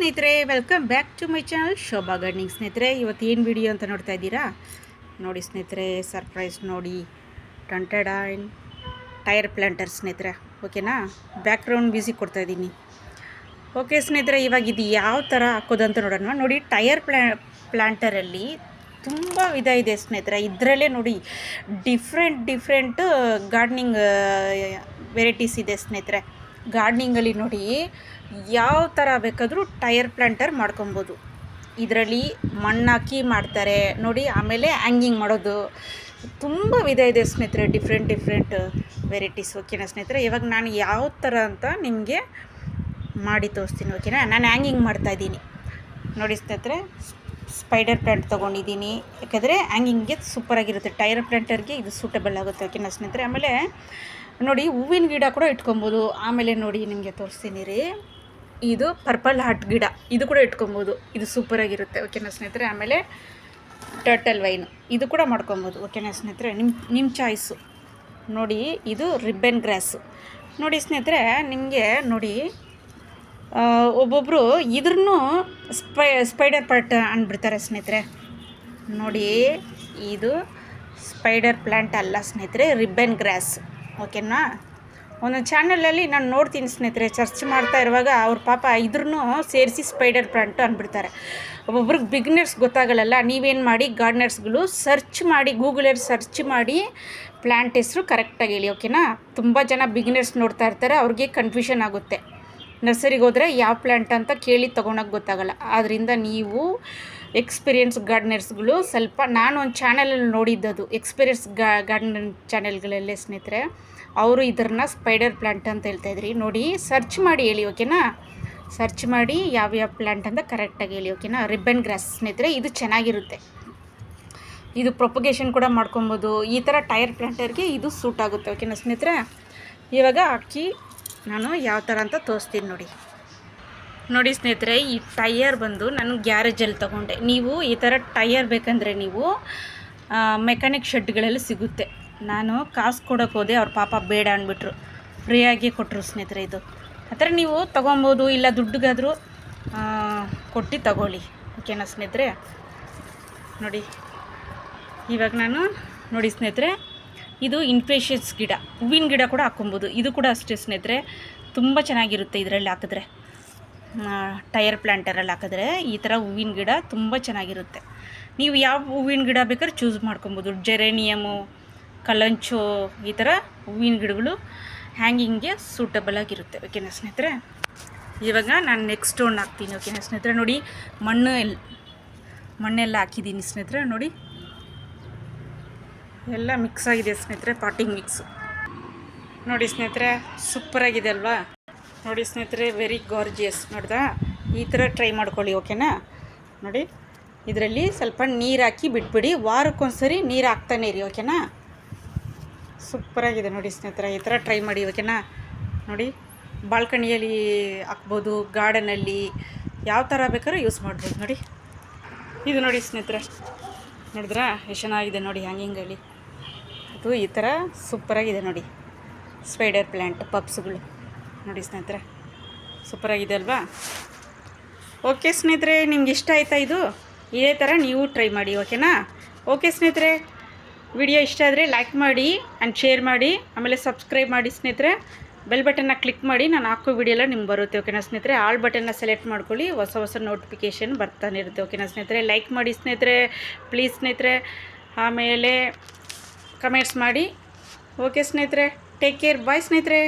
ಸ್ನೇಹಿತರೆ, welcome back to my channel Shobha gardening. ಸ್ನೇಹಿತರೆ, ಇವತ್ತು ಏನು ವಿಡಿಯೋ ಅಂತ ನೋಡ್ತಾ ಇದ್ದೀರಾ ನೋಡಿ ಸ್ನೇಹಿತರೆ. ಸರ್ಪ್ರೈಸ್ ನೋಡಿ, ಟಂಟಡಾಯ್ನ್ ಟೈರ್ ಪ್ಲಾಂಟರ್ ಸ್ನೇಹಿತರೆ. ಓಕೆನಾ, ಬ್ಯಾಕ್ಗ್ರೌಂಡ್ ಮ್ಯೂಸಿಕ್ ಕೊಡ್ತಾ ಇದ್ದೀನಿ. ಓಕೆ ಸ್ನೇಹಿತರೆ, ಇವಾಗ ಇದು ಯಾವ ಥರ ಹಾಕೋದಂತ ನೋಡೋಣ. ನೋಡಿ, ಟೈರ್ ಪ್ಲಾಂಟರಲ್ಲಿ ತುಂಬ ವಿಧ ಇದೆ ಸ್ನೇಹಿತರೆ. ಇದರಲ್ಲೇ ನೋಡಿ ಡಿಫ್ರೆಂಟ್ ಗಾರ್ಡನಿಂಗ್ ವೆರೈಟೀಸ್ ಇದೆ ಸ್ನೇಹಿತರೆ. ಗಾರ್ಡನಿಂಗಲ್ಲಿ ನೋಡಿ ಯಾವ ಥರ ಬೇಕಾದರೂ ಟೈರ್ ಪ್ಲಾಂಟರ್ ಮಾಡ್ಕೊಬೋದು. ಇದರಲ್ಲಿ ಮಣ್ಣಾಕಿ ಮಾಡ್ತಾರೆ ನೋಡಿ, ಆಮೇಲೆ ಹ್ಯಾಂಗಿಂಗ್ ಮಾಡೋದು, ತುಂಬ ವಿಧ ಇದೆ ಸ್ನೇಹಿತರೆ. Different varieties. ಓಕೆನಾ ಸ್ನೇಹಿತರೆ, ಇವಾಗ ನಾನು ಯಾವ ಥರ ಅಂತ ನಿಮಗೆ ಮಾಡಿ ತೋರಿಸ್ತೀನಿ. ಓಕೆನಾ, ನಾನು ಹ್ಯಾಂಗಿಂಗ್ ಮಾಡ್ತಾಯಿದ್ದೀನಿ ನೋಡಿ ಸ್ನೇಹಿತರೆ. ಸ್ಪೈಡರ್ ಪ್ಲಾಂಟ್ ತೊಗೊಂಡಿದ್ದೀನಿ, ಯಾಕಂದರೆ ಹ್ಯಾಂಗಿಂಗ್ಗೆ ಸೂಪರಾಗಿರುತ್ತೆ. ಟೈರ್ ಪ್ಲಾಂಟರ್ಗೆ ಇದು ಸೂಟಬಲ್ ಆಗುತ್ತೆ. ಓಕೆನಾ ಸ್ನೇಹಿತರೆ, ಆಮೇಲೆ ನೋಡಿ ಹೂವಿನ ಗಿಡ ಕೂಡ ಇಟ್ಕೊಬೋದು. ಆಮೇಲೆ ನೋಡಿ ನಿಮಗೆ ತೋರಿಸ್ತೀನಿ ರೀ, ಇದು ಪರ್ಪಲ್ ಹಾರ್ಟ್ ಗಿಡ, ಇದು ಕೂಡ ಇಟ್ಕೊಬೋದು. ಇದು ಸೂಪರಾಗಿರುತ್ತೆ. ಓಕೆನಾ ಸ್ನೇಹಿತರೆ, ಆಮೇಲೆ ಟರ್ಟಲ್ ವೈನ್ ಇದು ಕೂಡ ಮಾಡ್ಕೊಬೋದು. ಓಕೆನಾ ಸ್ನೇಹಿತರೆ, ನಿಮ್ಮ ಚಾಯ್ಸು. ನೋಡಿ, ಇದು ರಿಬ್ಬನ್ ಗ್ರಾಸು ನೋಡಿ ಸ್ನೇಹಿತರೆ. ನಿಮಗೆ ನೋಡಿ ಒಬ್ಬೊಬ್ಬರು ಇದ್ರೂ ಸ್ಪೈಡರ್ ಪಾರ್ಟ್ ಅಂದ್ಬಿಡ್ತಾರೆ ಸ್ನೇಹಿತರೆ. ನೋಡಿ, ಇದು ಸ್ಪೈಡರ್ ಪ್ಲ್ಯಾಂಟ್ ಅಲ್ಲ ಸ್ನೇಹಿತರೆ, ರಿಬ್ಬನ್ ಗ್ರಾಸ್. ಓಕೆನಾ, ಒಂದೊಂದು ಚಾನಲಲ್ಲಿ ನಾನು ನೋಡ್ತೀನಿ ಸ್ನೇಹಿತರೆ, ಸರ್ಚ್ ಮಾಡ್ತಾ ಇರುವಾಗ ಅವ್ರ ಪಾಪ ಇದ್ರೂ ಸೇರಿಸಿ ಸ್ಪೈಡರ್ ಪ್ಲಾಂಟ್ ಅಂದ್ಬಿಡ್ತಾರೆ. ಒಬ್ಬೊಬ್ರಿಗೆ ಬಿಗ್ನರ್ಸ್ ಗೊತ್ತಾಗಲ್ಲ. ನೀವೇನು ಮಾಡಿ, ಗಾರ್ಡನರ್ಸ್ಗಳು ಸರ್ಚ್ ಮಾಡಿ, ಗೂಗಲಲ್ಲಿ ಸರ್ಚ್ ಮಾಡಿ ಪ್ಲ್ಯಾಂಟ್ ಹೆಸರು ಕರೆಕ್ಟಾಗಿ ಹೇಳಿ. ಓಕೆನಾ, ತುಂಬ ಜನ ಬಿಗ್ನರ್ಸ್ ನೋಡ್ತಾ ಇರ್ತಾರೆ, ಅವ್ರಿಗೆ ಕನ್ಫ್ಯೂಷನ್ ಆಗುತ್ತೆ. ನರ್ಸರಿಗೆ ಹೋದರೆ ಯಾವ ಪ್ಲ್ಯಾಂಟ್ ಅಂತ ಕೇಳಿ ತೊಗೊಳಕ್ಕೆ ಗೊತ್ತಾಗಲ್ಲ. ಆದ್ದರಿಂದ ನೀವು ಎಕ್ಸ್ಪೀರಿಯನ್ಸ್ ಗಾರ್ಡನರ್ಸ್ಗಳು ಸ್ವಲ್ಪ, ನಾನು ಒಂದು ಚಾನಲಲ್ಲಿ ನೋಡಿದ್ದದು ಎಕ್ಸ್ಪೀರಿಯನ್ಸ್ ಗಾರ್ಡನ್ ಚಾನೆಲ್ಗಳಲ್ಲೇ ಸ್ನೇಹಿತರೆ, ಅವರು ಇದನ್ನು ಸ್ಪೈಡರ್ ಪ್ಲ್ಯಾಂಟ್ ಅಂತ ಹೇಳ್ತಾಯಿದ್ರಿ. ನೋಡಿ, ಸರ್ಚ್ ಮಾಡಿ ಹೇಳಿ. ಓಕೆನಾ, ಸರ್ಚ್ ಮಾಡಿ ಯಾವ್ಯಾವ ಪ್ಲ್ಯಾಂಟ್ ಅಂತ ಕರೆಕ್ಟಾಗಿ ಹೇಳಿ. ಓಕೆನಾ, ರಿಬ್ಬನ್ ಗ್ರಾಸ್ ಸ್ನೇಹಿತರೆ, ಇದು ಚೆನ್ನಾಗಿರುತ್ತೆ. ಇದು ಪ್ರೊಪಗೇಷನ್ ಕೂಡ ಮಾಡ್ಕೊಬೋದು. ಈ ಥರ ಟೈರ್ ಪ್ಲಾಂಟರ್ಗೆ ಇದು ಸೂಟ್ ಆಗುತ್ತೆ. ಓಕೆನಾ ಸ್ನೇಹಿತರೆ, ಇವಾಗ ಹಾಕಿ ನಾನು ಯಾವ ಥರ ಅಂತ ತೋರಿಸ್ತೀನಿ ನೋಡಿ. ನೋಡಿ ಸ್ನೇಹಿತರೆ, ಈ ಟೈಯರ್ ಬಂದು ನಾನು ಗ್ಯಾರೇಜಲ್ಲಿ ತೊಗೊಂಡೆ. ನೀವು ಈ ಥರ ಟೈಯರ್ ಬೇಕಂದರೆ ನೀವು ಮೆಕ್ಯಾನಿಕ್ ಶೆಡ್ಗಳಲ್ಲಿ ಸಿಗುತ್ತೆ. ನಾನು ಕಾಸು ಕೊಡೋಕೆ ಹೋದೆ, ಅವ್ರ ಪಾಪ ಬೇಡ ಅಂದ್ಬಿಟ್ರು, ಫ್ರೀಯಾಗಿ ಕೊಟ್ಟರು ಸ್ನೇಹಿತರೆ. ಇದು ಆ ಥರ ನೀವು ತೊಗೊಬೋದು, ಇಲ್ಲ ದುಡ್ಡಿಗಾದರೂ ಕೊಟ್ಟು ತಗೊಳ್ಳಿ. ಓಕೆನಾ ಸ್ನೇಹಿತರೆ, ನೋಡಿ ಇವಾಗ ನಾನು ನೋಡಿ ಸ್ನೇಹಿತರೆ, ಇದು ಇನ್ಫೇಷನ್ಸ್ ಗಿಡ, ಹೂವಿನ ಗಿಡ ಕೂಡ ಹಾಕ್ಕೊಬೋದು. ಇದು ಕೂಡ ಅಷ್ಟೇ ಸ್ನೇಹಿತರೆ, ತುಂಬ ಚೆನ್ನಾಗಿರುತ್ತೆ. ಇದರಲ್ಲಿ ಹಾಕಿದ್ರೆ, ಟೈರ್ ಪ್ಲಾಂಟರಲ್ಲಿ ಹಾಕಿದ್ರೆ ಈ ಥರ ಹೂವಿನ ಗಿಡ ತುಂಬ ಚೆನ್ನಾಗಿರುತ್ತೆ. ನೀವು ಯಾವ ಹೂವಿನ ಗಿಡ ಬೇಕಾದ್ರೆ ಚೂಸ್ ಮಾಡ್ಕೊಬೋದು. ಜೆರೇನಿಯಮು, ಕಲಂಚೋ, ಈ ಥರ ಹೂವಿನ ಗಿಡಗಳು ಹ್ಯಾಂಗಿಂಗ್ಗೆ ಸೂಟಬಲ್ ಆಗಿರುತ್ತೆ. ಓಕೆನಾ ಸ್ನೇಹಿತರೆ, ಇವಾಗ ನಾನು ನೆಕ್ಸ್ಟ್ ಸ್ಟೋನ್ ಹಾಕ್ತೀನಿ. ಓಕೆನಾ ಸ್ನೇಹಿತರೆ, ನೋಡಿ ಮಣ್ಣೆಲ್ಲ ಹಾಕಿದ್ದೀನಿ ಸ್ನೇಹಿತರೆ. ನೋಡಿ ಎಲ್ಲ ಮಿಕ್ಸ್ ಆಗಿದೆ ಸ್ನೇಹಿತರೆ, ಪಾಟಿಂಗ್ ಮಿಕ್ಸು. ನೋಡಿ ಸ್ನೇಹಿತರೆ, ಸೂಪರಾಗಿದೆ ಅಲ್ವಾ? ನೋಡಿ ಸ್ನೇಹಿತರೆ, ವೆರಿ ಗಾರ್ಜಿಯಸ್. ನೋಡ್ದಾ, ಈ ಥರ ಟ್ರೈ ಮಾಡ್ಕೊಳ್ಳಿ. ಓಕೆನಾ, ನೋಡಿ ಇದರಲ್ಲಿ ಸ್ವಲ್ಪ ನೀರು ಹಾಕಿ ಬಿಟ್ಬಿಡಿ, ವಾರಕ್ಕೊಂದ್ಸರಿ ನೀರು ಹಾಕ್ತಾನೆ ಇರಿ. ಓಕೆನಾ, ಸೂಪರಾಗಿದೆ ನೋಡಿ ಸ್ನೇಹಿತರೆ, ಈ ಥರ ಟ್ರೈ ಮಾಡಿ. ಓಕೆನಾ, ನೋಡಿ ಬಾಲ್ಕನಿಯಲ್ಲಿ ಹಾಕ್ಬೋದು, ಗಾರ್ಡನಲ್ಲಿ ಯಾವ ಥರ ಬೇಕಾದ್ರೂ ಯೂಸ್ ಮಾಡ್ಬೋದು. ನೋಡಿ ಇದು ನೋಡಿ ಸ್ನೇಹಿತರೆ, ನೋಡಿದ್ರಾ ಎಷ್ಟು ಚೆನ್ನಾಗಿದೆ ನೋಡಿ ಹ್ಯಾಂಗಿಂಗಲ್ಲಿ. ಅದು ಈ ಥರ ಸೂಪರಾಗಿದೆ ನೋಡಿ, ಸ್ಪೈಡರ್ ಪ್ಲ್ಯಾಂಟ್ ಪಪ್ಸ್ಗಳು. ನೋಡಿ ಸ್ನೇಹಿತರೆ, ಸೂಪರಾಗಿದೆ ಅಲ್ವಾ? ಓಕೆ ಸ್ನೇಹಿತರೆ, ನಿಮ್ಗೆ ಇಷ್ಟ ಆಯಿತಾ? ಇದು ಇದೇ ಥರ ನೀವು ಟ್ರೈ ಮಾಡಿ. ಓಕೆನಾ? ಓಕೆ ಸ್ನೇಹಿತರೆ, ವಿಡಿಯೋ ಇಷ್ಟ ಆದರೆ ಲೈಕ್ ಮಾಡಿ ಆ್ಯಂಡ್ ಶೇರ್ ಮಾಡಿ, ಆಮೇಲೆ ಸಬ್ಸ್ಕ್ರೈಬ್ ಮಾಡಿ ಸ್ನೇಹಿತರೆ. ಬೆಲ್ ಬಟನ್ನ ಕ್ಲಿಕ್ ಮಾಡಿ, ನಾನು ಹಾಕೋ ವಿಡಿಯೋ ಎಲ್ಲ ನಿಮ್ಗೆ ಬರುತ್ತೆ. ಓಕೆನಾ ಸ್ನೇಹಿತರೆ, ಆಲ್ ಬಟನ್ನ ಸೆಲೆಕ್ಟ್ ಮಾಡ್ಕೊಳ್ಳಿ, ಹೊಸ ನೋಟಿಫಿಕೇಷನ್ ಬರ್ತಾನೆ ಇರುತ್ತೆ. ಓಕೆನಾ ಸ್ನೇಹಿತರೆ, ಲೈಕ್ ಮಾಡಿ ಸ್ನೇಹಿತರೆ, ಪ್ಲೀಸ್ ಸ್ನೇಹಿತರೆ. ಆಮೇಲೆ ಕಮೆಂಟ್ಸ್ ಮಾಡಿ. ಓಕೆ ಸ್ನೇಹಿತರೆ, ಟೇಕ್ ಕೇರ್, ಬಾಯ್ ಸ್ನೇಹಿತರೆ.